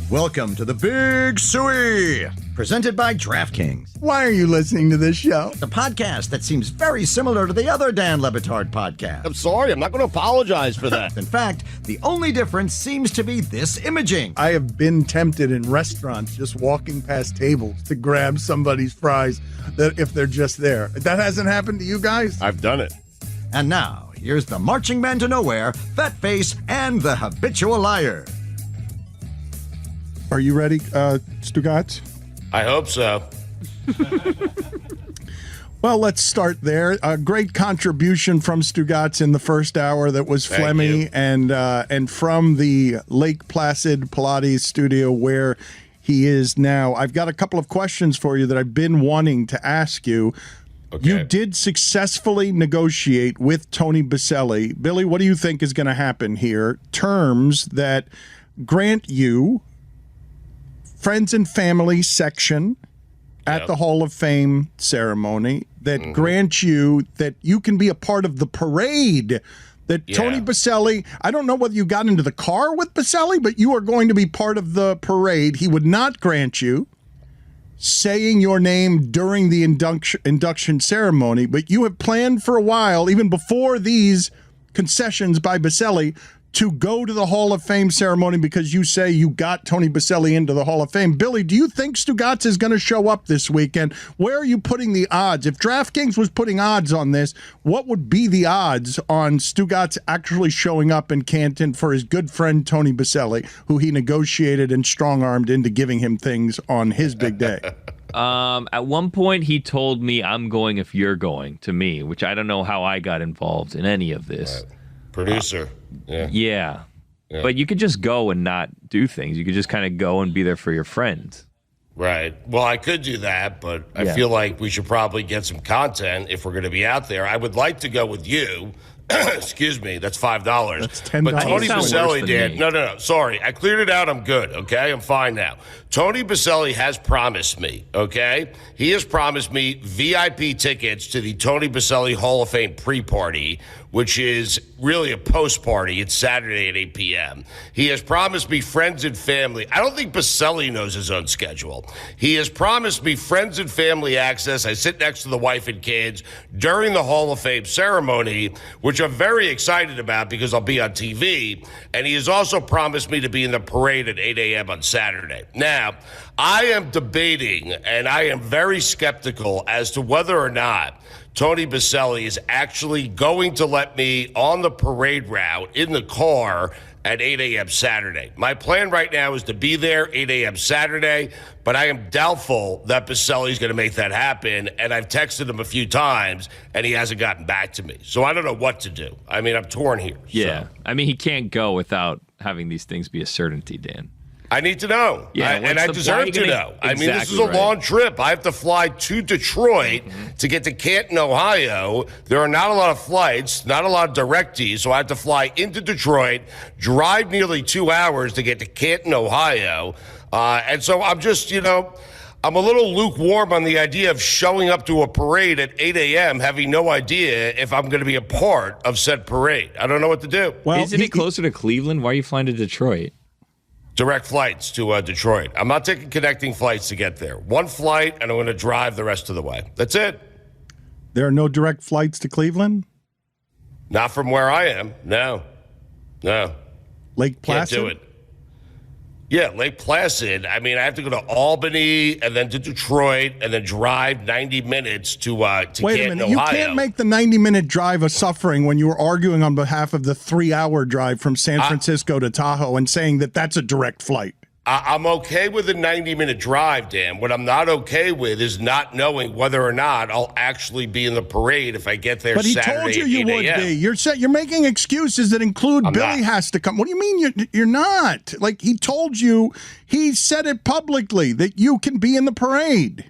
Welcome to the Big Suey, presented by DraftKings, Why are you listening to this show? the podcast that seems very similar to the other Dan Le Batard podcast. I'm sorry, I'm not going to apologize for that. In fact, the only difference seems to be this imaging. I have been tempted in restaurants just walking past tables to grab somebody's fries that if they're just there. That hasn't happened to you guys? I've done it. And now, here's the marching man to nowhere, Fat Face, and the habitual liar. Are you ready, Stugotz? I hope so. Well, let's start there. A great contribution from Stugotz in the first hour that was Thank phlegmy you. and from the Lake Placid Pilates studio where he is now. I've got a couple of questions for you that I've been wanting to ask you. Okay. You did successfully negotiate with Tony Boselli. Billy, what do you think is going to happen here? Terms that grant you friends and family section at the Hall of Fame ceremony that grant you that you can be a part of the parade that Tony Boselli, I don't know whether you got into the car with Boselli, but you are going to be part of the parade. He would not grant you saying your name during the induction ceremony, but you have planned for a while, even before these concessions by Boselli, to go to the Hall of Fame ceremony because you say you got Tony Boselli into the Hall of Fame. Billy, do you think Stugotz is going to show up this weekend? Where are you putting the odds? If DraftKings was putting odds on this, what would be the odds on Stugotz actually showing up in Canton for his good friend Tony Boselli, who he negotiated and strong-armed into giving him things on his big day? At one point, he told me, I'm going if you're going, to me, which I don't know how I got involved in any of this. Producer. Yeah. But you could just go and not do things. You could just kind of go and be there for your friends. Right. Well, I could do that, but I feel like we should probably get some content if we're going to be out there. I would like to go with you. Excuse me, that's $5. That's $10. But Tony You sound worse Boselli than did. me. No. Sorry. I cleared it out. I'm good. Okay. I'm fine now. Tony Boselli has promised me. Okay. He has promised me VIP tickets to the Tony Boselli Hall of Fame pre-party, which is really a post party. It's Saturday at 8 p.m. He has promised me friends and family. I don't think Boselli knows his own schedule. He has promised me friends and family access. I sit next to the wife and kids during the Hall of Fame ceremony, which I'm very excited about because I'll be on TV. And he has also promised me to be in the parade at 8 a.m. on Saturday. Now, I am debating, and I am very skeptical as to whether or not Tony Boselli is actually going to let me on the parade route in the car at 8 a.m. Saturday. My plan right now is to be there 8 a.m. Saturday, but I am doubtful that Boselli is going to make that happen, and I've texted him a few times, and he hasn't gotten back to me. So I don't know what to do. I mean, I'm torn here. Yeah. So. I mean, he can't go without having these things be a certainty, Dan. I need to know. Yeah, and I deserve to know. I mean, this is a Exactly long trip. I have to fly to Detroit to get to Canton, Ohio. There are not a lot of flights, not a lot of directees, so I have to fly into Detroit, drive nearly 2 hours to get to Canton, Ohio. And so I'm just, I'm a little lukewarm on the idea of showing up to a parade at 8 a.m., having no idea if I'm going to be a part of said parade. I don't know what to do. Well, Isn't it closer to Cleveland? Why are you flying to Detroit? Direct flights to Detroit. I'm not taking connecting flights to get there. One flight, and I'm going to drive the rest of the way. That's it. There are no direct flights to Cleveland? Not from where I am. No. Lake Placid? Can't do it. Yeah, Lake Placid. I mean, I have to go to Albany and then to Detroit and then drive 90 minutes to Wait Canton, a minute. You Ohio. can't make the 90-minute drive a suffering when you were arguing on behalf of the 3-hour drive from San Francisco to Tahoe and saying that that's a direct flight. I'm okay with a 90-minute drive, Dan. What I'm not okay with is not knowing whether or not I'll actually be in the parade if I get there But he Saturday told you at you 8 would a.m. be. You're making excuses that include I'm Billy not. has to come. What do you mean you're not? Like, he told you, he said it publicly that you can be in the parade.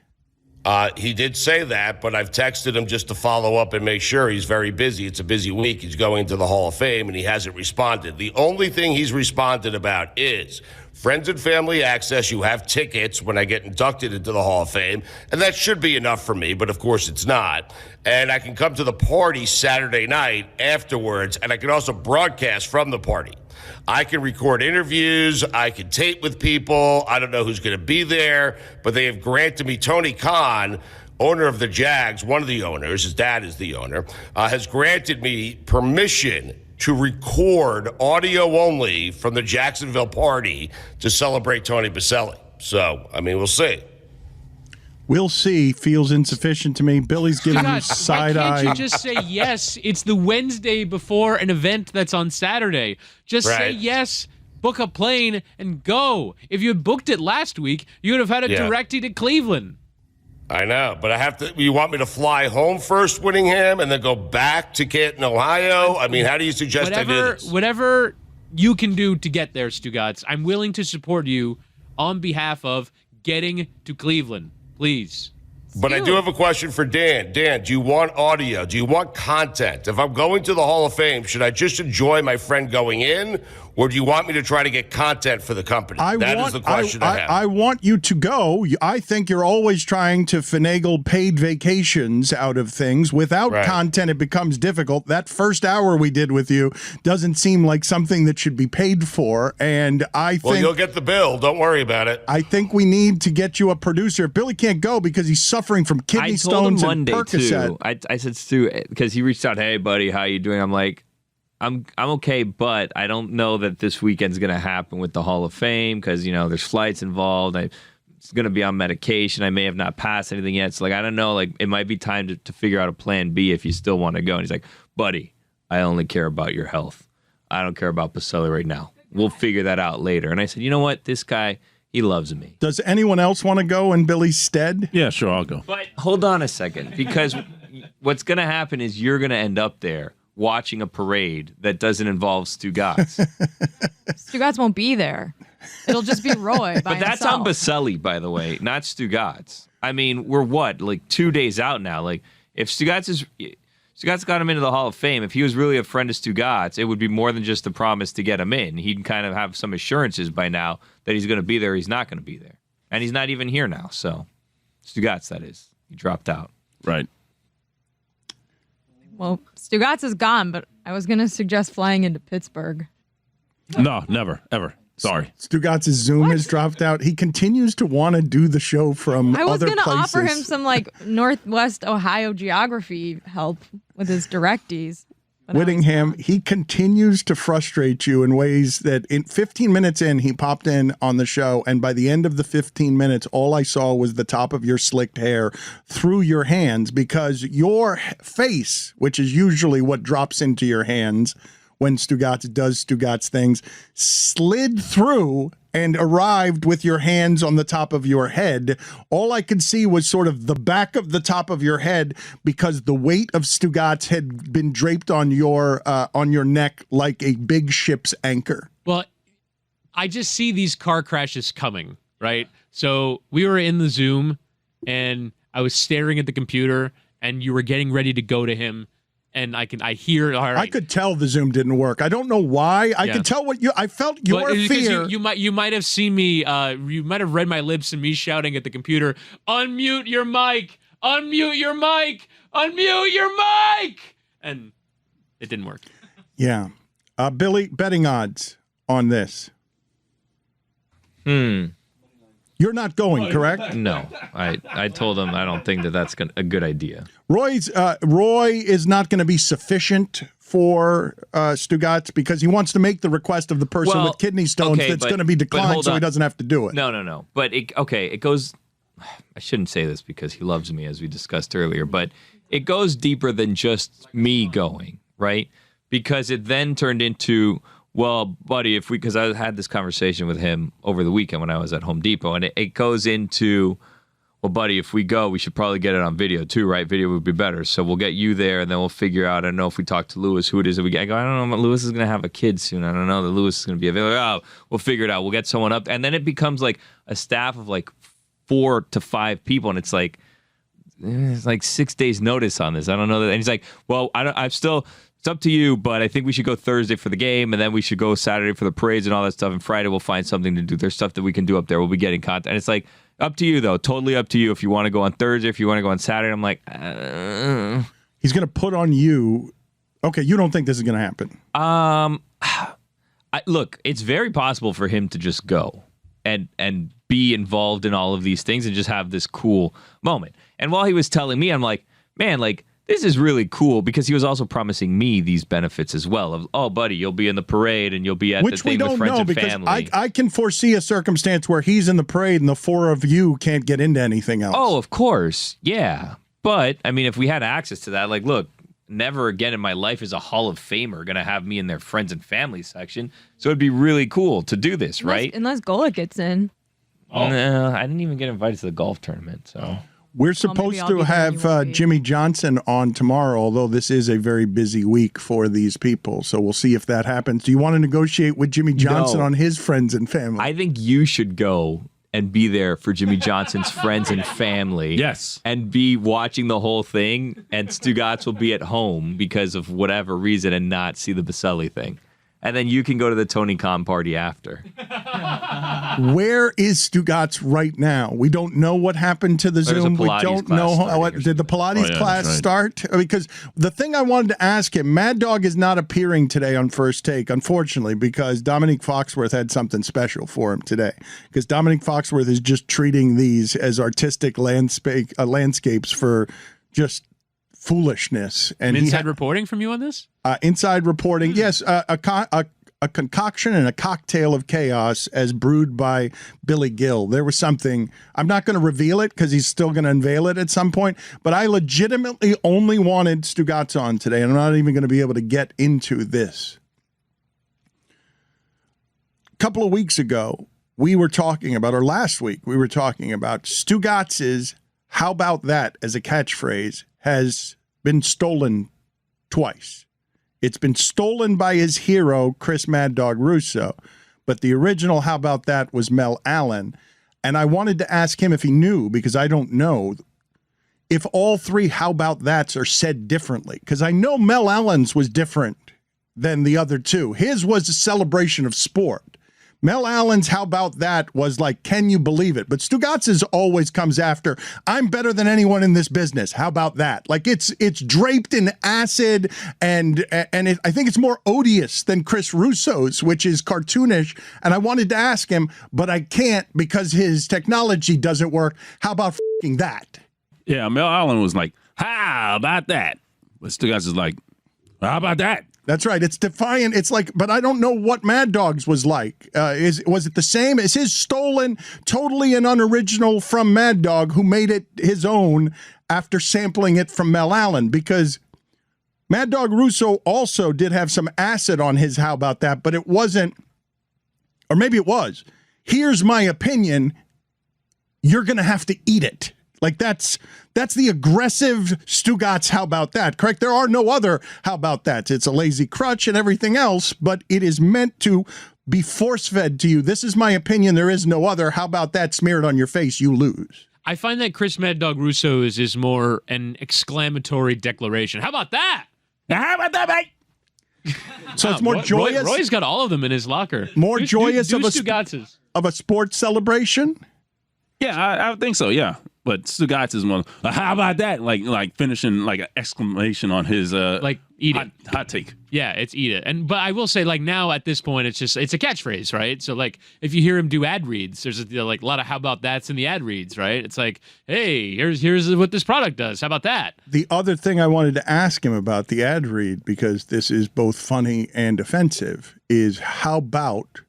He did say that, but I've texted him just to follow up and make sure. He's very busy. It's a busy week. He's going to the Hall of Fame, and he hasn't responded. The only thing he's responded about is friends and family access. You have tickets when I get inducted into the Hall of Fame, and that should be enough for me, but of course it's not. And I can come to the party Saturday night afterwards, and I can also broadcast from the party. I can record interviews. I can tape with people. I don't know who's going to be there, but they have granted me Tony Khan, owner of the Jags, one of the owners, his dad is the owner, has granted me permission to record audio only from the Jacksonville party to celebrate Tony Boselli. So, I mean, we'll see. We'll see. Feels insufficient to me. Billy's giving you side why eye. can't you just say yes? It's the Wednesday before an event that's on Saturday. Just say Right. yes, book a plane, and go. If you had booked it last week, you would have had a directly to Cleveland. I know, but I have to. You want me to fly home first, Whittingham, and then go back to Canton, Ohio? I mean, how do you suggest I do this? Whatever you can do to get there, Stugotz, I'm willing to support you on behalf of getting to Cleveland. Please. But I do have a question for Dan. Dan, do you want audio? Do you want content? If I'm going to the Hall of Fame, should I just enjoy my friend going in, or do you want me to try to get content for the company? That is the question I have. I want you to go. I think you're always trying to finagle paid vacations out of things. Without content, it becomes difficult. That first hour we did with you doesn't seem like something that should be paid for. And I think... Well, you'll get the bill. Don't worry about it. I think we need to get you a producer. Billy can't go because he's suffering from kidney stones and Percocet. Too. I said, Stu, because he reached out, hey, buddy, how you doing? I'm like, I'm okay, but I don't know that this weekend's going to happen with the Hall of Fame because, you know, there's flights involved. It's going to be on medication. I may have not passed anything yet. So, like, I don't know. Like, it might be time to figure out a plan B if you still want to go. And he's like, buddy, I only care about your health. I don't care about Boselli right now. We'll figure that out later. And I said, you know what? This guy, he loves me. Does anyone else want to go in Billy's stead? Yeah, sure, I'll go. But hold on a second, because what's going to happen is you're going to end up there watching a parade that doesn't involve Stugotz. Stugotz won't be there. It'll just be Roy by But that's himself. on Boselli, by the way, not Stugotz. I mean, we're what, like 2 days out now? Like, if Stugotz got him into the Hall of Fame, if he was really a friend of Stugotz, it would be more than just a promise to get him in. He'd kind of have some assurances by now that he's going to be there, he's not going to be there. And he's not even here now, so. Stugotz, that is. He dropped out. Right. Well, Stugotz is gone, but I was going to suggest flying into Pittsburgh. No, never, ever. Sorry. Stugotz's Zoom has dropped out. He continues to want to do the show from I was other going to places. offer him some like Northwest Ohio geography help with his directees. Whittingham, he continues to frustrate you in ways that in 15 minutes in, he popped in on the show, and by the end of the 15 minutes, all I saw was the top of your slicked hair through your hands because your face, which is usually what drops into your hands when Stugotz does Stugotz things, slid through and arrived with your hands on the top of your head. All I could see was sort of the back of the top of your head because the weight of Stugotz had been draped on your neck like a big ship's anchor. Well, I just see these car crashes coming, right? So we were in the Zoom, and I was staring at the computer, and you were getting ready to go to him. And I hear. All right. I could tell the Zoom didn't work. I don't know why. I could tell I felt your fear. You might have seen me. You might have read my lips and me shouting at the computer, "Unmute your mic! Unmute your mic! Unmute your mic!" And it didn't work. Yeah, Billy, betting odds on this. You're not going, correct? No, I told him I don't think that's a good idea. Roy is not going to be sufficient for Stugotz because he wants to make the request of the person with kidney stones that's going to be declined, so he doesn't have to do it. No. But it goes. I shouldn't say this because he loves me, as we discussed earlier, but it goes deeper than just me going, right? Because it then turned into, well, buddy, because I had this conversation with him over the weekend when I was at Home Depot, and it goes into, well, buddy, if we go, we should probably get it on video too, right? Video would be better. So we'll get you there, and then we'll figure out, I don't know if we talk to Lewis, who it is that we get. I go, I don't know, Lewis is going to have a kid soon. I don't know that Lewis is going to be available. Oh, we'll figure it out. We'll get someone up. And then it becomes like a staff of like 4 to 5 people, and it's like 6 days notice on this. I don't know that. And he's like, well, it's up to you, but I think we should go Thursday for the game, and then we should go Saturday for the parades and all that stuff, and Friday we'll find something to do. There's stuff that we can do up there. We'll be getting content. And it's like, up to you, though. Totally up to you if you want to go on Thursday, if you want to go on Saturday. I'm like, He's going to put on you. Okay, you don't think this is going to happen? Look, it's very possible for him to just go and be involved in all of these things and just have this cool moment. And while he was telling me, I'm like, man, like, this is really cool, because he was also promising me these benefits as well of, oh, buddy, you'll be in the parade and you'll be at the thing with friends and family. I can foresee a circumstance where he's in the parade and the four of you can't get into anything else. Oh, of course. Yeah. But, I mean, if we had access to that, like, look, never again in my life is a Hall of Famer going to have me in their friends and family section. So it'd be really cool to do this, right? Unless Gall gets in. Oh. No, I didn't even get invited to the golf tournament, so... We're supposed to have Jimmy Johnson on tomorrow, although this is a very busy week for these people. So we'll see if that happens. Do you want to negotiate with Jimmy Johnson on his friends and family? I think you should go and be there for Jimmy Johnson's friends and family. Yes. And be watching the whole thing, and Stugotz will be at home because of whatever reason and not see the Boselli thing. And then you can go to the Tony Khan party after. Where is Stugotz right now? We don't know what happened to the There's Zoom. a We Pilates don't know class did the Pilates class start? Because the thing I wanted to ask him, Mad Dog is not appearing today on First Take, unfortunately, because Dominique Foxworth had something special for him today. Because Dominique Foxworth is just treating these as artistic landscapes for just foolishness. And inside reporting from you on this? Inside reporting, yes, a concoction and a cocktail of chaos as brewed by Billy Gill. There was something, I'm not going to reveal it because he's still going to unveil it at some point, but I legitimately only wanted Stugotz on today, and I'm not even going to be able to get into this. A couple of weeks ago, we were talking about, or last week, we were talking about Stugotz's "how about that" as a catchphrase has been stolen twice. It's been stolen by his hero, Chris Mad Dog Russo, but the original "how about that" was Mel Allen. And I wanted to ask him if he knew, because I don't know, if all three "how about that's" are said differently. Because I know Mel Allen's was different than the other two. His was a celebration of sport. Mel Allen's "how about that" was like, can you believe it? But Stugotz's always comes after, I'm better than anyone in this business. How about that? Like it's draped in acid, and I think it's more odious than Chris Russo's, which is cartoonish. And I wanted to ask him, but I can't because his technology doesn't work. How about f***ing that? Yeah, Mel Allen was like, how about that? But Stugotz is like, how about that? That's right. It's defiant. It's like, but I don't know what Mad Dog's was like. Was it the same? Is his stolen, totally an unoriginal from Mad Dog, who made it his own after sampling it from Mel Allen? Because Mad Dog Russo also did have some acid on his "how about that," but it wasn't, or maybe it was. Here's my opinion. You're going to have to eat it. Like that's the aggressive Stugotz "how about that," correct? There are no other "how about that." It's a lazy crutch and everything else, but it is meant to be force-fed to you. This is my opinion. There is no other. How about that? Smeared on your face, you lose. I find that Chris Mad Dog Russo's is more an exclamatory declaration. How about that? How about that, mate? So it's more joyous. Roy's got all of them in his locker. More joyous do of a sports celebration. Yeah, I think so. Yeah, but Stugotz is one. How about that? Like finishing like an exclamation on his like eat it hot take. Yeah, it's eat it. But I will say, like, now at this point, it's a catchphrase, right? So like if you hear him do ad reads, there's a lot of "how about that's" in the ad reads, right? It's like, hey, here's what this product does. How about that? The other thing I wanted to ask him about the ad read, because this is both funny and offensive, is how about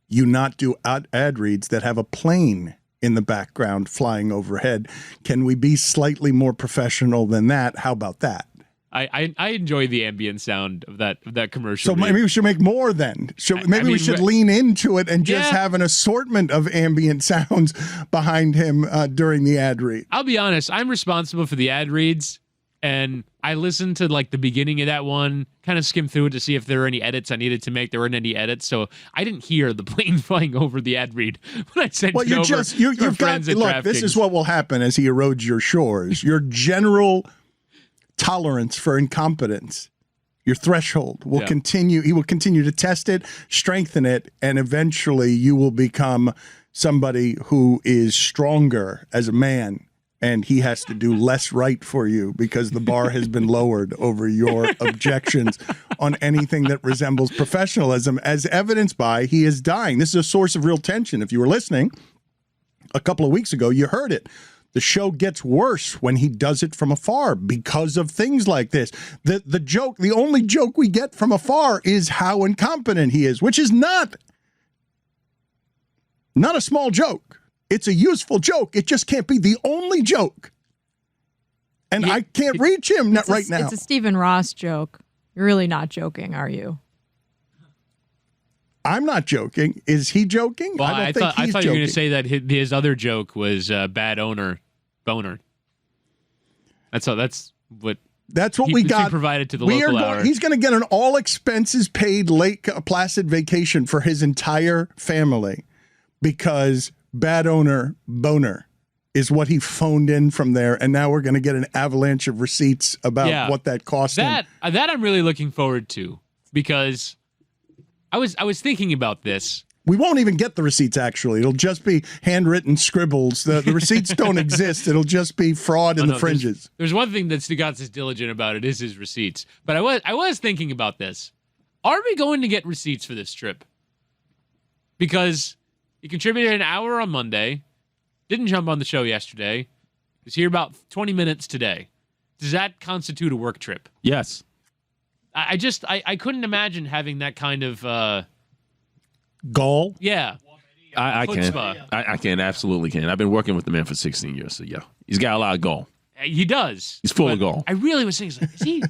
you not do ad reads that have a plane in the background flying overhead? Can we be slightly more professional than that? How about that? I enjoy the ambient sound of that commercial. So maybe we should make more then. Maybe we should lean into it and just have an assortment of ambient sounds behind him during the ad read. I'll be honest, I'm responsible for the ad reads, and I listened to like the beginning of that one, kind of skimmed through it to see if there were any edits I needed to make. There weren't any edits, so I didn't hear the plane flying over the ad read when I sent it over you've got, look, this is what will happen as he erodes your shores. Your general tolerance for incompetence, your threshold will continue. He will continue to test it, strengthen it, and eventually you will become somebody who is stronger as a man and he has to do less right for you because the bar has been lowered over your objections on anything that resembles professionalism, as evidenced by he is dying. This is a source of real tension. If you were listening a couple of weeks ago, you heard it. The show gets worse when he does it from afar because of things like this. The only joke we get from afar is how incompetent he is, which is not a small joke. It's a useful joke. It just can't be the only joke. And I can't reach him right now. It's a Stephen Ross joke. You're really not joking, are you? I'm not joking. Is he joking? Well, I thought you were going to say that his other joke was bad owner boner. That's what we got. Provided to the local hour. He's going to get an all expenses paid Lake Placid vacation for his entire family because bad owner boner is what he phoned in from there, and now we're going to get an avalanche of receipts about what that cost him. That I'm really looking forward to, because I was thinking about this. We won't even get the receipts, actually. It'll just be handwritten scribbles. The receipts don't exist. It'll just be fraud in the fringes. There's one thing that Stugotz is diligent about. It is his receipts. But I was thinking about this. Are we going to get receipts for this trip? Because he contributed an hour on Monday, didn't jump on the show yesterday, was here about 20 minutes today. Does that constitute a work trip? Yes. I couldn't imagine having that kind of Gall? Yeah. I can. I can, absolutely can. I've been working with the man for 16 years, so yeah. He's got a lot of gall. He does. He's full of gall. I really was thinking, is he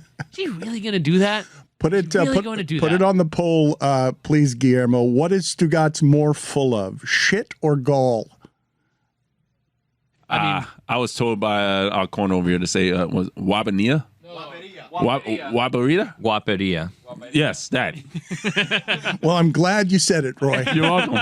really going to do that? Put it on the poll, please, Guillermo. What is Stugotz more full of, shit or gall? I was told by our corner over here to say was Wabania? Wabarita? Guaperia. Yes, that. Well, I'm glad you said it, Roy. You're welcome.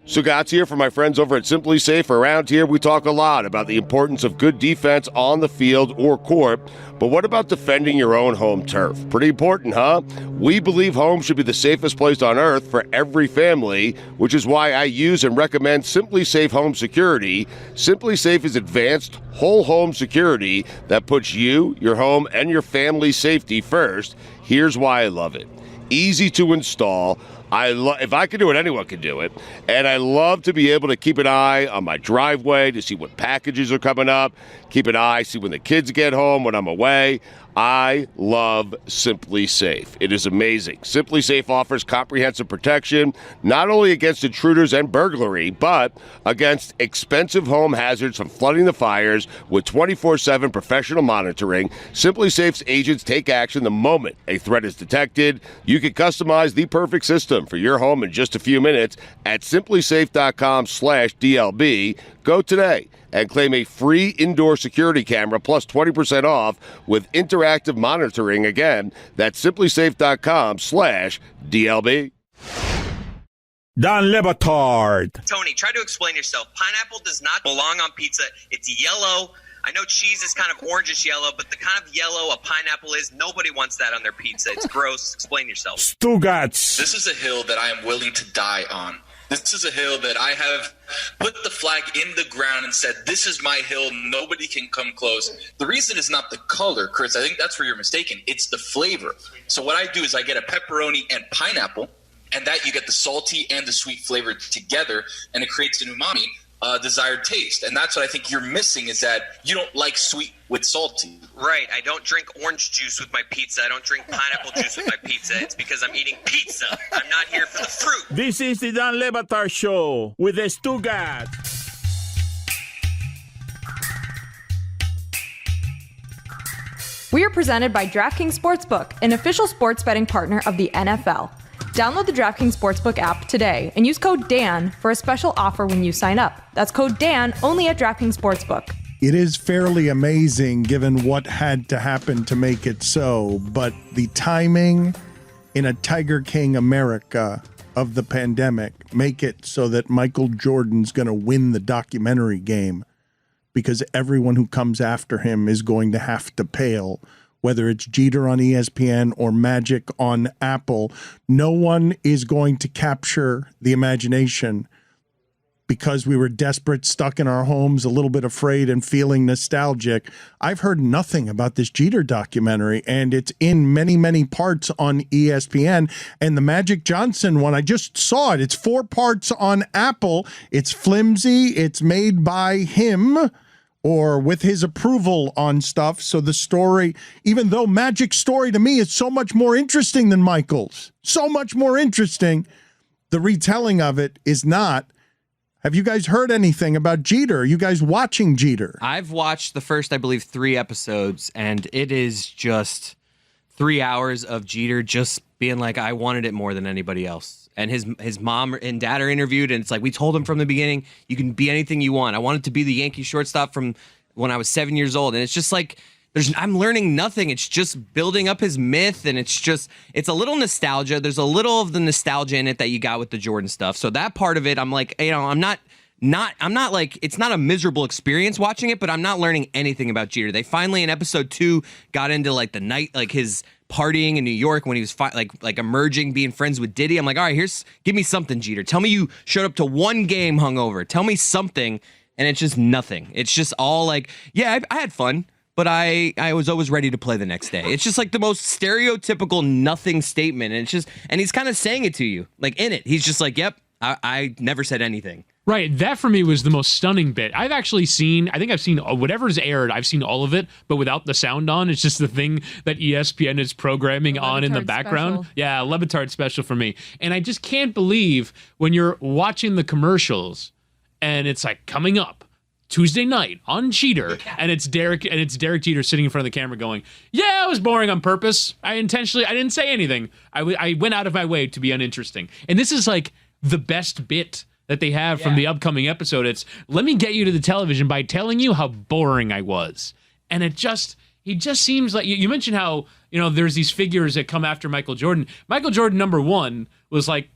Stugotz here for my friends over at Simply Safe. Around here, we talk a lot about the importance of good defense on the field or court. But what about defending your own home turf? Pretty important, huh? We believe home should be the safest place on earth for every family, which is why I use and recommend Simply Safe Home Security. Simply Safe is advanced whole home security that puts you, your home, and your family's safety first. Here's why I love it. Easy to install. If I could do it, anyone could do it. And I love to be able to keep an eye on my driveway to see what packages are coming up, keep an eye, see when the kids get home, when I'm away. I love Simply Safe. It is amazing. Simply Safe offers comprehensive protection, not only against intruders and burglary, but against expensive home hazards from flooding to fires with 24/7 professional monitoring. Simply Safe's agents take action the moment a threat is detected. You can customize the perfect system for your home in just a few minutes at simplysafe.com/DLB. Go today and claim a free indoor security camera plus 20% off with interactive monitoring. Again, that's simplysafe.com/DLB. Dan Le Batard. Tony, try to explain yourself. Pineapple does not belong on pizza. It's yellow. I know cheese is kind of orangish yellow, but the kind of yellow a pineapple is, nobody wants that on their pizza. It's gross. Explain yourself. Stugotz. This is a hill that I am willing to die on. This is a hill that I have put the flag in the ground and said, this is my hill. Nobody can come close. The reason is not the color, Chris. I think that's where you're mistaken. It's the flavor. So what I do is I get a pepperoni and pineapple, and that you get the salty and the sweet flavor together, and it creates an umami, desired taste. And that's what I think you're missing, is that you don't like sweet with salty. Right. I don't drink orange juice with my pizza. I don't drink pineapple juice with my pizza. It's because I'm eating pizza. I'm not here for the fruit. This is the Dan Le Batard Show with the Stugotz. We are presented by DraftKings Sportsbook, an official sports betting partner of the NFL. Download the DraftKings Sportsbook app today and use code DAN for a special offer when you sign up. That's code DAN only at DraftKings Sportsbook. It is fairly amazing given what had to happen to make it so, but the timing in a Tiger King America of the pandemic make it so that Michael Jordan's going to win the documentary game because everyone who comes after him is going to have to pale. Whether it's Jeter on ESPN or Magic on Apple, no one is going to capture the imagination because we were desperate, stuck in our homes, a little bit afraid and feeling nostalgic. I've heard nothing about this Jeter documentary, and it's in many, many parts on ESPN. And the Magic Johnson one, I just saw it. It's 4 parts on Apple. It's flimsy. It's made by him or with his approval on stuff. So the story, even though Magic's story to me is so much more interesting than Michael's, so much more interesting, the retelling of it is not. Have you guys heard anything about Jeter? Are you guys watching Jeter? I've watched the first, I believe, 3 episodes, and it is just 3 hours of Jeter just being like, I wanted it more than anybody else. And his mom and dad are interviewed, and it's like, we told him from the beginning, you can be anything you want. I wanted to be the Yankee shortstop from when I was 7 years old. And it's just like, I'm learning nothing. It's just building up his myth, and it's a little nostalgia. There's a little of the nostalgia in it that you got with the Jordan stuff. So that part of it, I'm like, I'm not like, it's not a miserable experience watching it, but I'm not learning anything about Jeter. They finally in episode 2 got into like the night, like his partying in New York when he was like emerging, being friends with Diddy. I'm like, all right, give me something, Jeter. Tell me you showed up to 1 game hungover. Tell me something. And it's just nothing. It's just all like, yeah, I had fun, but I was always ready to play the next day. It's just like the most stereotypical nothing statement. And he's kind of saying it to you, like in it. He's just like, yep, I never said anything. Right. That for me was the most stunning bit. I think I've seen whatever's aired. I've seen all of it, but without the sound on. It's just the thing that ESPN is programming on in the background. Special. Yeah, Le Batard special for me. And I just can't believe when you're watching the commercials and it's like coming up Tuesday night on Jeter, and it's Derek Jeter sitting in front of the camera going, yeah, it was boring on purpose. I didn't say anything. I went out of my way to be uninteresting. And this is like the best bit that they have from the upcoming episode. It's, let me get you to the television by telling you how boring I was. And he just seems like, you mentioned how, there's these figures that come after Michael Jordan. Michael Jordan, number 1, was like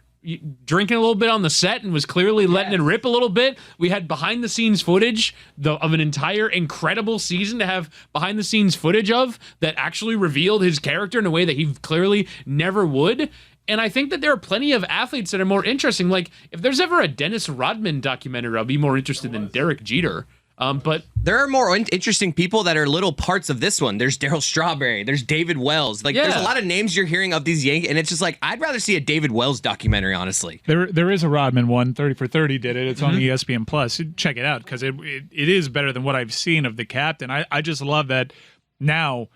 drinking a little bit on the set and was clearly letting it rip a little bit. We had behind the scenes footage of an entire incredible season to have behind the scenes footage of that actually revealed his character in a way that he clearly never would. And I think that there are plenty of athletes that are more interesting. Like, if there's ever a Dennis Rodman documentary, I'll be more interested than Derek Jeter. But there are more interesting people that are little parts of this one. There's Darryl Strawberry. There's David Wells. Like, there's a lot of names you're hearing of these Yankees, and it's just like, I'd rather see a David Wells documentary, honestly. There is a Rodman one. 30 for 30 did it. It's on ESPN Plus. Check it out, because it is better than what I've seen of the captain. I just love that now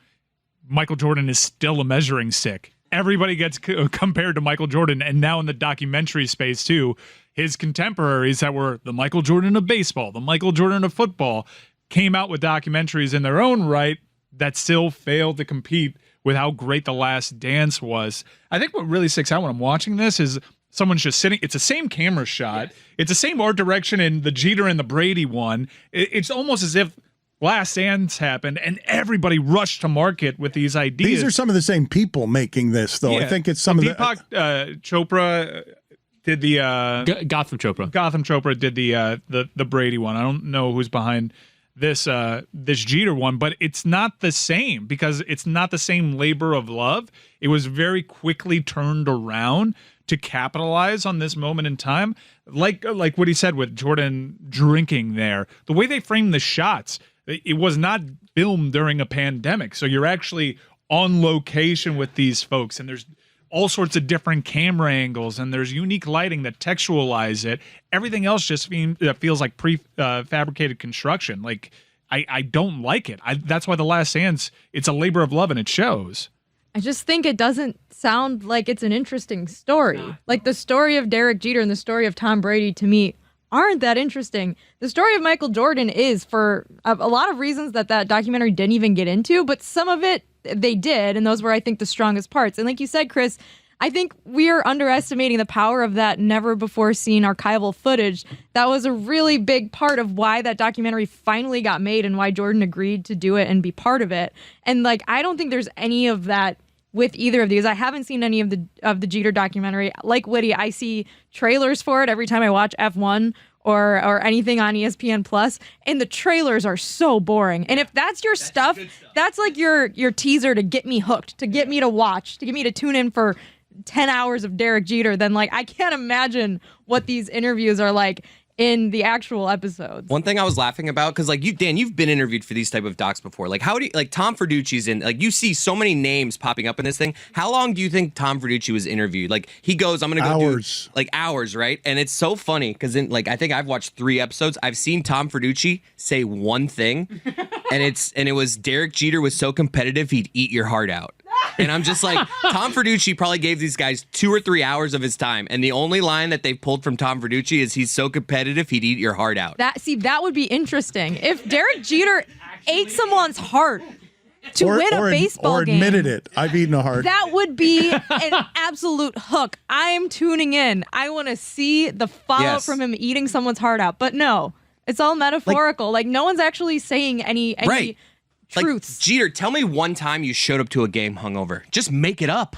Michael Jordan is still a measuring stick. Everybody gets compared to Michael Jordan, and now in the documentary space too, his contemporaries that were the Michael Jordan of baseball, the Michael Jordan of football, came out with documentaries in their own right that still failed to compete with how great The Last Dance was. I think what really sticks out when I'm watching this is someone's just sitting. It's the same camera shot. Yes. It's the same art direction in the Jeter and the Brady one. It's almost as if Last Dance happened and everybody rushed to market with these ideas. These are some of the same people making this, though. I think it's some of Deepak Chopra did the Gotham Chopra. Gotham Chopra did the Brady one. I don't know who's behind this Jeter one, but it's not the same because it's not the same labor of love. It was very quickly turned around to capitalize on this moment in time, like what he said with Jordan drinking there. The way they framed the shots, it was not filmed during a pandemic, so you're actually on location with these folks, and there's all sorts of different camera angles, and there's unique lighting that textualize it. Everything else just feels like prefabricated construction. Like, I don't like it. That's why The Last Dance, it's a labor of love, and it shows. I just think it doesn't sound like it's an interesting story. Like, the story of Derek Jeter and the story of Tom Brady, to me, aren't that interesting. The story of Michael Jordan is, for a lot of reasons that documentary didn't even get into, but some of it they did, and those were, I think, the strongest parts. And like you said, Chris, I think we are underestimating the power of that never-before-seen archival footage. That was a really big part of why that documentary finally got made and why Jordan agreed to do it and be part of it. And, like, I don't think there's any of that with either of these. I haven't seen any of the Jeter documentary. Like Whitty, I see trailers for it every time I watch F1 or anything on ESPN Plus, and the trailers are so boring. And if that's your stuff, that's like your teaser to get me hooked, to get me to watch, to get me to tune in for 10 hours of Derek Jeter, then, like, I can't imagine what these interviews are like in the actual episodes. One thing I was laughing about, because like Dan, you've been interviewed for these type of docs before. Like how do you, like Tom Verducci's in, like you see so many names popping up in this thing. How long do you think Tom Verducci was interviewed? Like he goes, I'm gonna go Hours. do like hours, right? And it's so funny because in like I think I've watched 3 episodes. I've seen Tom Verducci say one thing, and it was Derek Jeter was so competitive he'd eat your heart out. And I'm just like, Tom Verducci probably gave these guys 2 or 3 hours of his time. And the only line that they've pulled from Tom Verducci is he's so competitive, he'd eat your heart out. That would be interesting. If Derek Jeter ate someone's heart to win a baseball game. Or admitted it. I've eaten a heart. That would be an absolute hook. I am tuning in. I want to see the fallout from him eating someone's heart out. But no, it's all metaphorical. Like no one's actually saying any right. truths. Like, Jeter, tell me one time you showed up to a game hungover. Just make it up.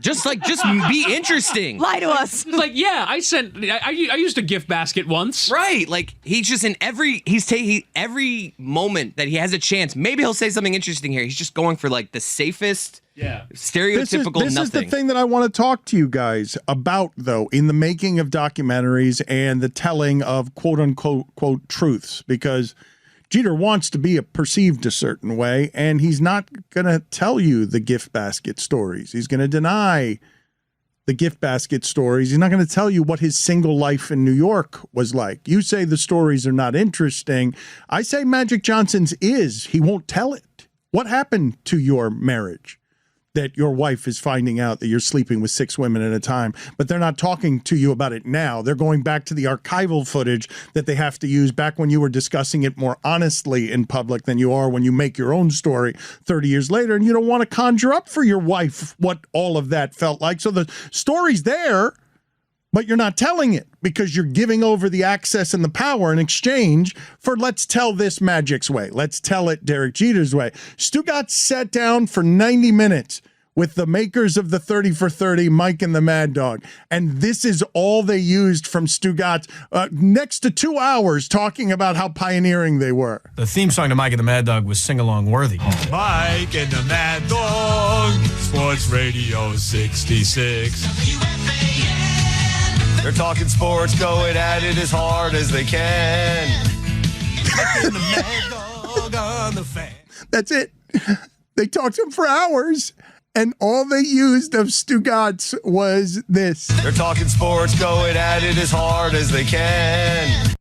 Just be interesting. Lie to us. Like, yeah, I used a gift basket once. Right. Like he's just in every moment that he has a chance. Maybe he'll say something interesting here. He's just going for like the safest, stereotypical this nothing. Is the thing that I want to talk to you guys about, though, in the making of documentaries and the telling of quote unquote quote truths, because Jeter wants to be perceived a certain way, and he's not going to tell you the gift basket stories. He's going to deny the gift basket stories. He's not going to tell you what his single life in New York was like. You say the stories are not interesting. I say Magic Johnson's is. He won't tell it. What happened to your marriage that your wife is finding out that you're sleeping with 6 women at a time, but they're not talking to you about it now? They're going back to the archival footage that they have to use back when you were discussing it more honestly in public than you are when you make your own story 30 years later, and you don't want to conjure up for your wife what all of that felt like. So the story's there, but you're not telling it because you're giving over the access and the power in exchange for let's tell this Magic's way. Let's tell it Derek Jeter's way. Stugotz sat down for 90 minutes with the makers of the 30 for 30, Mike and the Mad Dog. And this is all they used from Stugotz, next to 2 hours talking about how pioneering they were. The theme song to Mike and the Mad Dog was sing-along worthy. Mike and the Mad Dog, Sports Radio 66. They're talking sports, going at it as hard as they can. Mike and the Mad Dog on the fan. That's it. They talked to him for hours, and all they used of Stugotz was this. They're talking sports, going at it as hard as they can.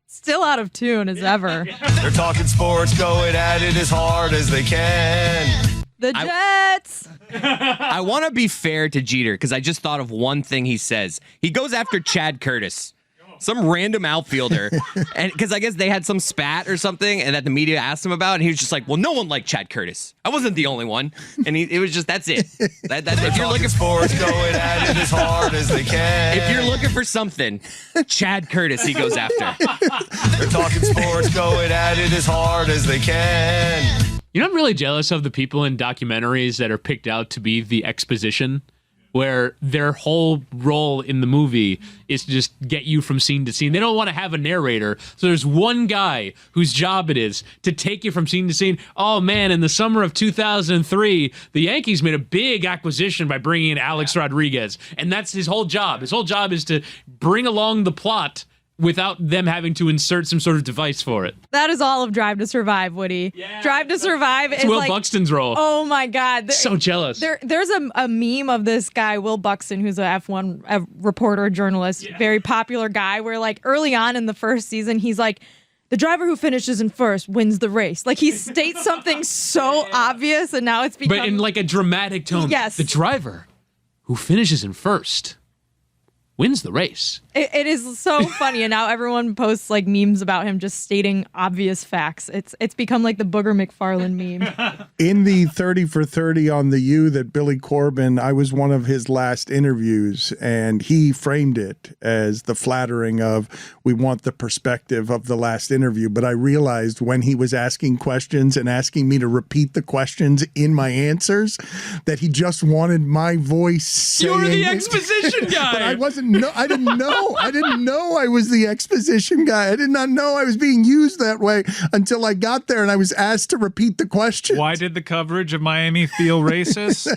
Still out of tune as ever. They're talking sports, going at it as hard as they can. The Jets. I want to be fair to Jeter because I just thought of one thing he says. He goes after Chad Curtis, some random outfielder, and because I guess they had some spat or something, and that the media asked him about, and he was just like, "Well, no one liked Chad Curtis. I wasn't the only one." And it was just that's it. That's if you're looking for sports, going at it as hard as they can. If you're looking for something, Chad Curtis he goes after. They're talking sports, going at it as hard as they can. You know, I'm really jealous of the people in documentaries that are picked out to be the exposition, where their whole role in the movie is to just get you from scene to scene. They don't want to have a narrator. So there's one guy whose job it is to take you from scene to scene. Oh, man, in the summer of 2003, the Yankees made a big acquisition by bringing in Alex Rodriguez. And that's his whole job. His whole job is to bring along the plot without them having to insert some sort of device for it. That is all of Drive to Survive, Woody. Yeah. Drive to Survive is Will like Buxton's role. Oh my God. So jealous. There's a meme of this guy, Will Buxton, who's a F1 reporter, journalist, very popular guy, where like early on in the first season, he's like, the driver who finishes in first wins the race. Like he states something so obvious, and now it's become... But in like a dramatic tone. Yes. The driver who finishes in first wins the race. It is so funny, and now everyone posts like memes about him just stating obvious facts. It's become like the Booger McFarlane meme. In the 30 for 30 on the U that Billy Corbin, I was one of his last interviews, and he framed it as the flattering of, we want the perspective of the last interview. But I realized when he was asking questions and asking me to repeat the questions in my answers, that he just wanted my voice saying... You were the exposition guy! But I didn't know. I didn't know I was the exposition guy. I did not know I was being used that way until I got there and I was asked to repeat the question. Why did the coverage of Miami feel racist?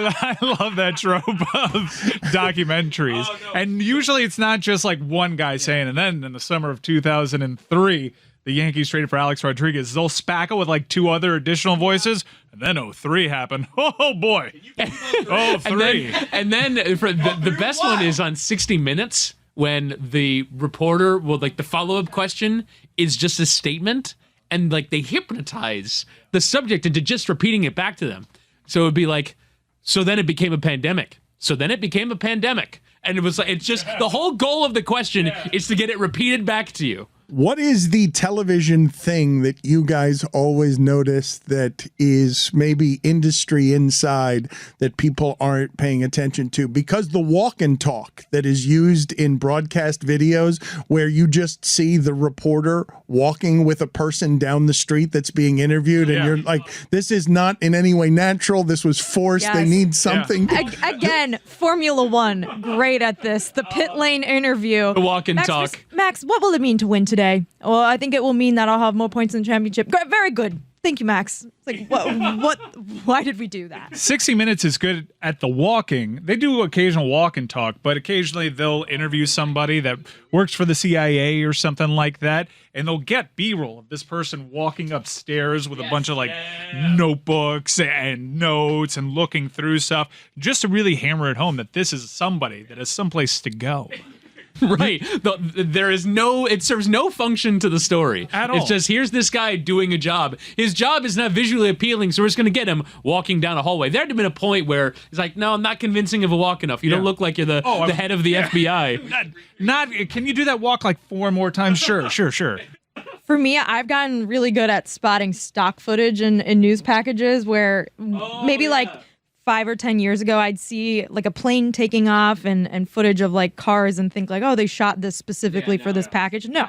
I love that trope of documentaries. And usually it's not just like one guy saying, and then in the summer of 2003, the Yankees traded for Alex Rodriguez. They'll spackle with like 2 other additional voices, and then 03 happened. Oh boy. 03. And then for the best one is on 60 Minutes when the reporter will, like, the follow-up question is just a statement, and like they hypnotize the subject into just repeating it back to them. So it would be like, so then it became a pandemic. So then it became a pandemic. And it was like, it's just the whole goal of the question is to get it repeated back to you. What is the television thing that you guys always notice that is maybe industry inside that people aren't paying attention to? Because the walk and talk that is used in broadcast videos where you just see the reporter walking with a person down the street that's being interviewed and you're like, this is not in any way natural. This was forced. Yes. They need something. Again, Formula One, great at this. The pit lane interview. The walk and Max, talk. Max, what will it mean to win today? Well, I think it will mean that I'll have more points in the championship. Very good. Thank you, Max. It's like, what? Why did we do that? 60 Minutes is good at the walking. They do occasional walk and talk, but occasionally they'll interview somebody that works for the CIA or something like that, and they'll get B-roll of this person walking upstairs with a bunch of like notebooks and notes and looking through stuff just to really hammer it home that this is somebody that has someplace to go. Right. It serves no function to the story. At all. It's just, here's this guy doing a job. His job is not visually appealing, so we're just going to get him walking down a hallway. There'd have been a point where he's like, no, I'm not convincing of a walk enough. You don't look like you're the head of the FBI. Can you do that walk like 4 more times? Sure. For me, I've gotten really good at spotting stock footage in news packages where maybe like 5 or 10 years ago, I'd see like a plane taking off and footage of like cars and think like, oh, they shot this specifically for this package. No.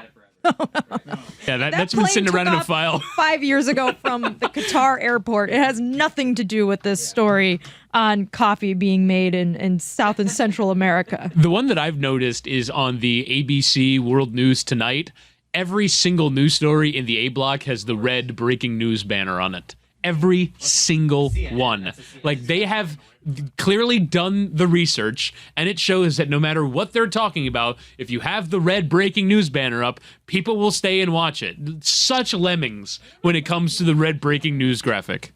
Yeah, that's been sitting around in a file. 5 years ago from the Qatar airport. It has nothing to do with this story on coffee being made in South and Central America. The one that I've noticed is on the ABC World News Tonight. Every single news story in the A block has the red breaking news banner on it. Every single one. Like, they have clearly done the research, and it shows that no matter what they're talking about, if you have the red breaking news banner up, people will stay and watch it. Such lemmings when it comes to the red breaking news graphic.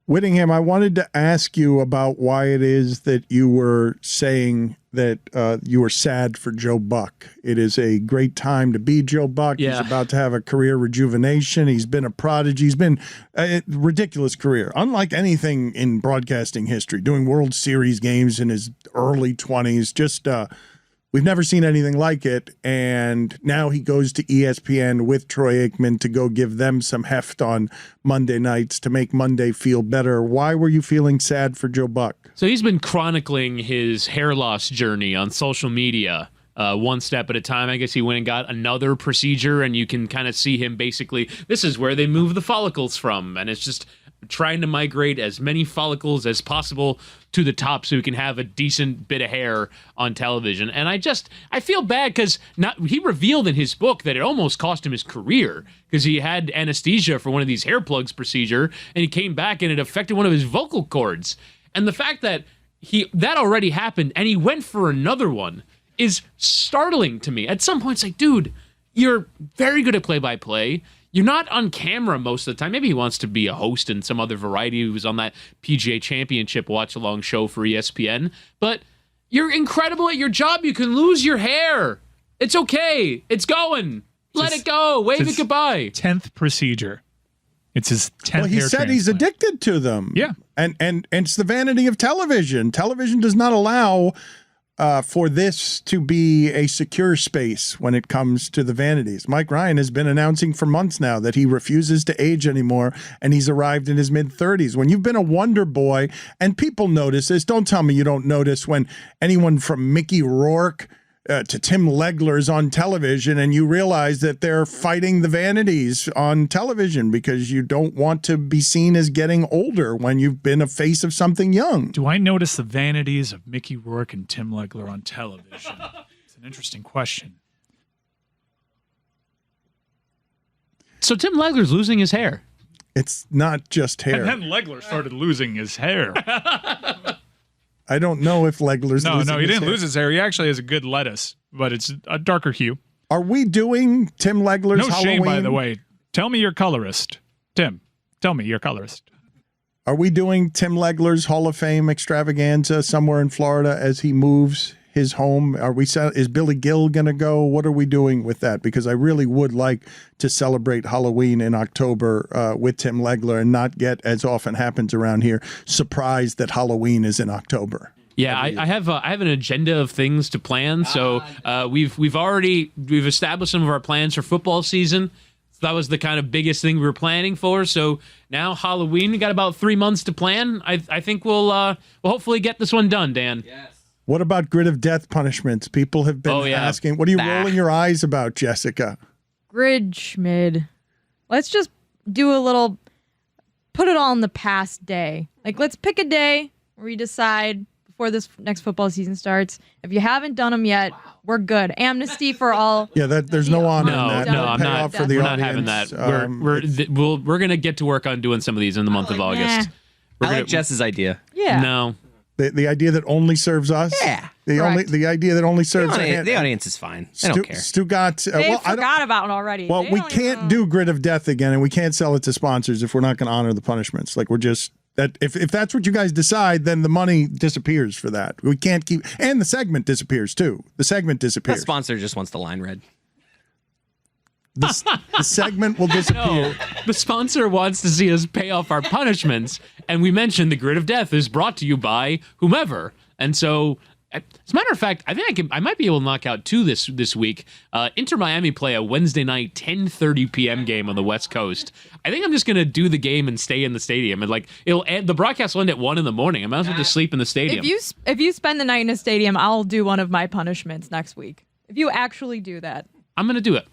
Whittingham, I wanted to ask you about why it is that you were saying that you were sad for Joe Buck. It is a great time to be Joe Buck. Yeah. He's about to have a career rejuvenation. He's been a prodigy. He's been a ridiculous career, unlike anything in broadcasting history, doing World Series games in his early 20s. Just we've never seen anything like it. And now he goes to ESPN with Troy Aikman to go give them some heft on Monday nights to make Monday feel better. Why were you feeling sad for Joe Buck? So he's been chronicling his hair loss journey on social media, one step at a time. I guess he went and got another procedure, and you can kind of see him basically, this is where they move the follicles from. And it's just trying to migrate as many follicles as possible to the top so he can have a decent bit of hair on television. And I feel bad because he revealed in his book that it almost cost him his career because he had anesthesia for one of these hair plugs procedure, and he came back and it affected one of his vocal cords. And the fact that that already happened and he went for another one is startling to me. At some point, it's like, dude, you're very good at play-by-play. You're not on camera most of the time. Maybe he wants to be a host in some other variety. He was on that PGA Championship watch-along show for ESPN. But you're incredible at your job. You can lose your hair. It's okay. It's going. Let it go. Wave it goodbye. 10th procedure. It's his 10th Well, he hair said he's transplant. addicted to them. Yeah. And it's the vanity of television. Television does not allow for this to be a secure space when it comes to the vanities. Mike Ryan has been announcing for months now that he refuses to age anymore, and he's arrived in his mid-30s. When you've been a wonder boy, and people notice this, don't tell me you don't notice when anyone from Mickey Rourke to Tim Legler's on television, and you realize that they're fighting the vanities on television because you don't want to be seen as getting older when you've been a face of something young. Do I notice the vanities of Mickey Rourke and Tim Legler on television? It's an interesting question. So Tim Legler's losing his hair. It's not just hair. And then Legler started losing his hair. I don't know if Legler's No, losing he his didn't hair. lose his hair. He actually has a good lettuce, but it's a darker hue. Are we doing Tim Legler's No Halloween? shame, by the way. Tell me your colorist. Tim, tell me your colorist. Are we doing Tim Legler's Hall of Fame extravaganza somewhere in Florida as he moves his home? Is Billy Gill going to go? What are we doing with that? Because I really would like to celebrate Halloween in October with Tim Legler and not get, as often happens around here, surprised that Halloween is in October. Yeah, I have an agenda of things to plan. So we've established some of our plans for football season. So that was the kind of biggest thing we were planning for. So now Halloween, we got about 3 months to plan. I think we'll hopefully get this one done, Dan. Yes. What about grid of death punishments? People have been asking. What are you rolling your eyes about, Jessica? Grid Schmid. Let's just do a little, put it all in the past day. Like, let's pick a day where we decide before this next football season starts. If you haven't done them yet, we're good. Amnesty for all. Yeah, there's no honor in that. No, I'm not. Payoff for the We're not audience. having that. We're gonna get to work on doing some of these in the month of August. I like Jess's idea. Yeah. No. The idea that only serves us? Yeah. The idea that only serves the audience is fine. They don't care. Stugotz. They forgot about it already. Well, They we don't can't even- do grid of death again, and we can't sell it to sponsors if we're not going to honor the punishments. Like, we're just that if that's what you guys decide, then the money disappears for that. We can't keep, and the segment disappears too. The segment The disappears. sponsor just wants the line read. The segment will disappear. No, the sponsor wants to see us pay off our punishments, and we mentioned the grid of death is brought to you by whomever. And so, as a matter of fact, I think I might be able to knock out two this week. Inter Miami play a Wednesday night 10:30 p.m. game on the West Coast. I think I'm just gonna do the game and stay in the stadium, and it'll end. The broadcast will end at 1 a.m. I might as well just sleep in the stadium. If you spend the night in a stadium, I'll do one of my punishments next week. If you actually do that. I'm gonna do it.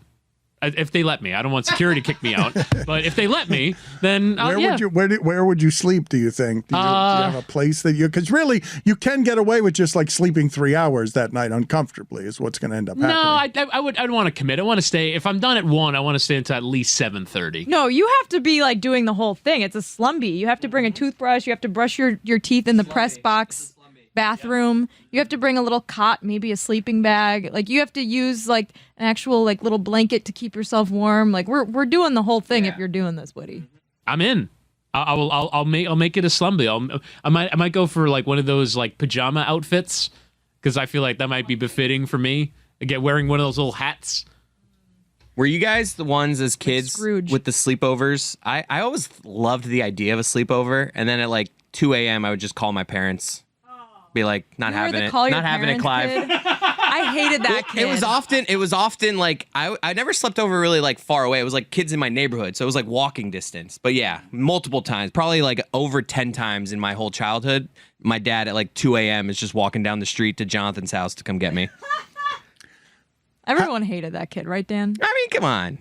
If they let me. I don't want security to kick me out. But if they let me, then where would you sleep, do you think? Do you have a place that you, because really you can get away with just like sleeping 3 hours that night uncomfortably is what's going to end up happening. No, I'd want to commit. I want to stay. If I'm done at 1, I want to stay until at least 7:30. No, you have to be like doing the whole thing. It's a slumby. You have to bring a toothbrush. You have to brush your teeth in the press box bathroom. You have to bring a little cot, maybe a sleeping bag. Like, you have to use like an actual like little blanket to keep yourself warm. Like, we're doing the whole thing if you're doing this, Woody. I'm in. I'll make it a slumby. I might go for like one of those like pajama outfits because I feel like that might be befitting for me. Again, wearing one of those little hats. Were you guys the ones as kids with the sleepovers? I always loved the idea of a sleepover, and then at like 2 a.m. I would just call my parents. Be like, not having it, Clive. Kid. I hated that kid. It was often like I never slept over really like far away. It was like kids in my neighborhood, so it was like walking distance. But yeah, multiple times, probably like over 10 times in my whole childhood. My dad at like 2 a.m. is just walking down the street to Jonathan's house to come get me. Everyone hated that kid, right, Dan? I mean, come on.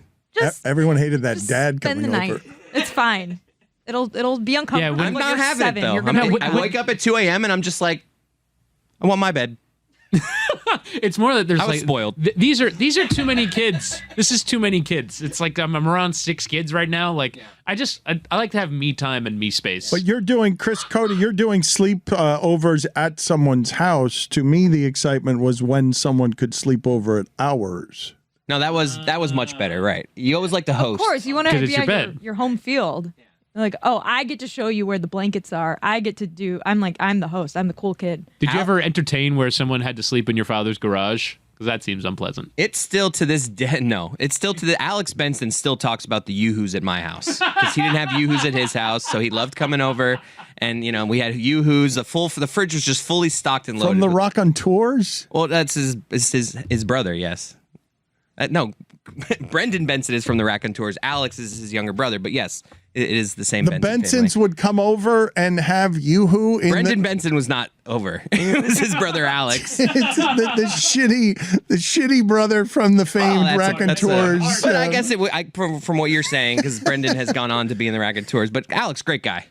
Everyone hated that dad Spend coming the night. over. It's fine. It'll be uncomfortable. I'm not You're having 7. it though. You're gonna I wake up at 2 a.m. and I'm just like, I want my bed. It's more that there's I was like spoiled. These are too many kids. This is too many kids. It's like I'm around 6 kids right now. Like I like to have me time and me space. But you're doing, Cody, you're doing sleep overs at someone's house. To me, the excitement was when someone could sleep over at ours. No, that was much better, right? You always like to host. Of course, you want to 'Cause be it's your at bed. your home field. Like, oh, I get to show you where the blankets are. I'm the host. I'm the cool kid. Did you ever entertain where someone had to sleep in your father's garage? Because that seems unpleasant. It's still to this day. No, it's still to the. Alex Benson still talks about the yoo-hoos at my house because he didn't have yoo-hoos at his house, so he loved coming over. And we had yoo-hoos. The fridge was just fully stocked and loaded. From the Raconteurs? Well, that's his brother. Yes. No, Brendan Benson is from the Raconteurs. Alex is his younger brother, but yes, it is the same. The Benson Bensons family. would come over and have yoo-hoo in Brendan Benson was not over. It was his brother Alex. It's the shitty brother from the famed Raconteurs. But I guess from what you're saying, because Brendan has gone on to be in the Raconteurs, but Alex, great guy.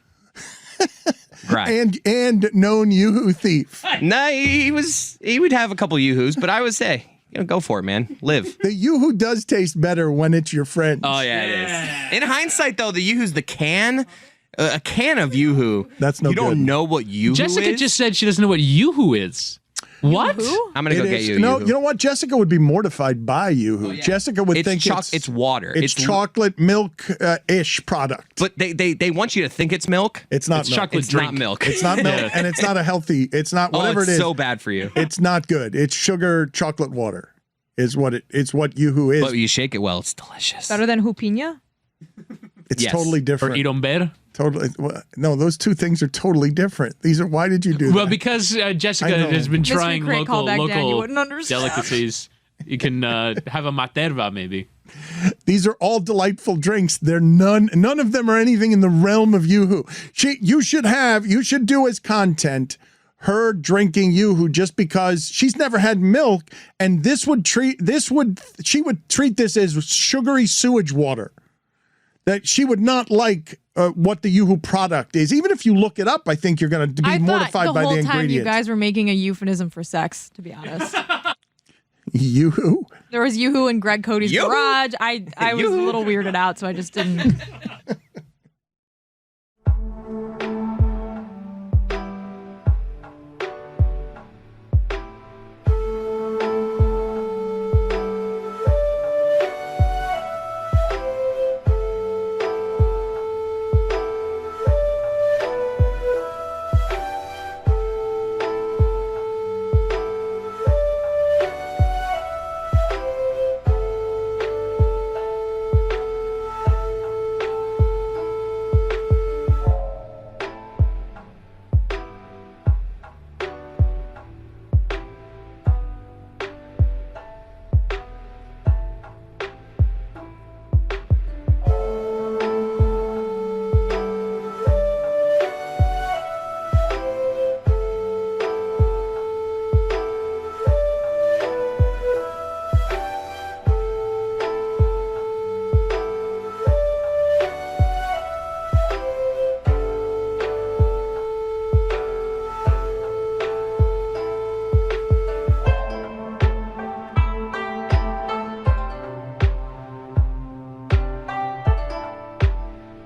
Right. And known yoo-hoo thief. No, he would have a couple yoo-hoos, but I would say go for it, man. Live. The Yoo-hoo does taste better when it's your friend. Oh yeah, it is. In hindsight, though, the Yoo-hoo's the can. A can of Yoo-hoo. That's no You don't good. know what Yoo-hoo Jessica is? just said she doesn't know what Yoo-hoo is. What? I'm gonna go It get is- you. No, Yoo-hoo. you know what? Jessica would be mortified by Yoo-hoo. Jessica would think it's water. It's chocolate milk ish product. But they want you to think it's milk. It's not It's milk. chocolate It's drink. not milk. It's not milk, Yeah. and it's not a healthy. It's not whatever it's it is. so bad for you. It's not good. It's sugar chocolate water. Is what it. It's what Yoo-hoo is. But you shake it well. It's delicious. Better than Hoopina? It's Yes. totally Or different. Idomber? Totally. No, those two things are totally different. These are. Why did you do Well, that? because I Jessica know. has been Mr. trying Craig called back Dan, you wouldn't understand. delicacies. You can have a materva, maybe. These are all delightful drinks. They're none of them are anything in the realm of Yoo-hoo. You should do as content her drinking Yoo-hoo just because she's never had milk, and she would treat this as sugary sewage water. That she would not like what the Yoo-hoo product is. Even if you look it up, I think you're going to be I mortified thought by the the whole time ingredients. you guys were making a euphemism for sex, to be honest. Yoo-hoo? There was Yoo-hoo in Greg Cody's Yoo-hoo? garage. I was a little weirded out, so I just didn't.